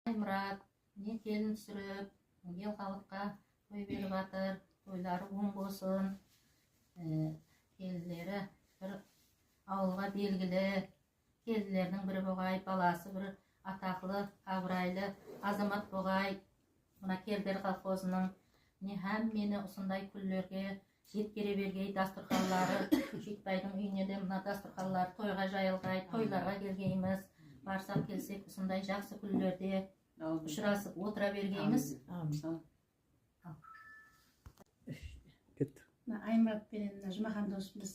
Мұрат, не келін түсіріп, ел халыққа той беріп жатыр, тойлары оң болсын. Келілері бір ауылға белгілі, келілердің бірі болғай, баласы бір атақлы, абырайлы азамат болғай. Мына Келдер колхозының не һәм мені осындай күллерге жеткере бергей дастұрханлары, Шитбайдың үйіне де мына дастұрханлар тойға жайылғай, тойларға келгейміз. Барсақ келсек, осындай жақсы күллерде ұшырасып отыра бергейміз. Аймұрат пен Жұмахан досымыз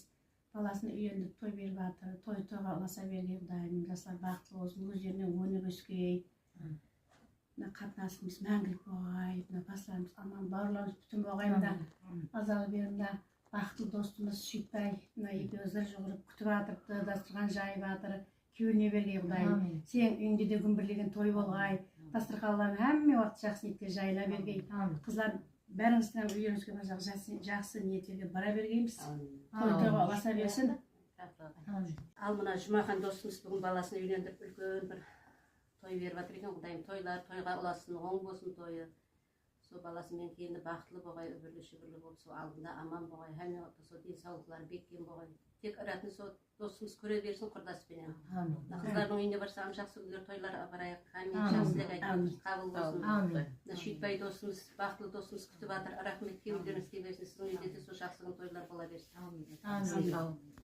баласына үйленіп той беріп жатыр. Тойға ұласа берген Құдайым жасар бақытты болсын, өздеріне өніп өскей. Қатынасымыз мәңгілік болғай, бастарымыз аман, бауырларымыз бүтін болғай. Азалы берімде бақытты достымыз Шитбай екеуі жүгіріп күтіп жатырыпты, дастұрхан жайып жатыр. Күйеуіне берген Құдайым. Сен үйіңде де күмбірлеген той болғай. Дастұрханларын әмме уақыт жақсы ниетке жайыла бергей. Қызлар бәріңіздің үйіңізге жақсы ниеттерге бара бергейміз. Тойға ұласа берсін. Ал мына Жұмахан досымыз бүгін баласын үйлендіріп үлкен бір той беріп жатыр екен. Құдайым тойға ұласын, оң болсын тойы. Сол баласымен келіні бақытлы болғай, үбірлі-шүбірлі болып, сол алдында аман болғай, әне сол денсаулықтары беккен болғай. Тек ұратын сол досымыз көре берсін құрдаспенен. Қыздардың үйіне барсам жақсы күндер тойлар барайық. Әмин жақсылық айтамыз, қабыл болсын. Шитбай досымыз, бақытлы досымыз күтіп жатыр. Рахмет, кеуілдеріңіз келбесін, сіздің үйде де сол жақсылық тойлар бола берсін.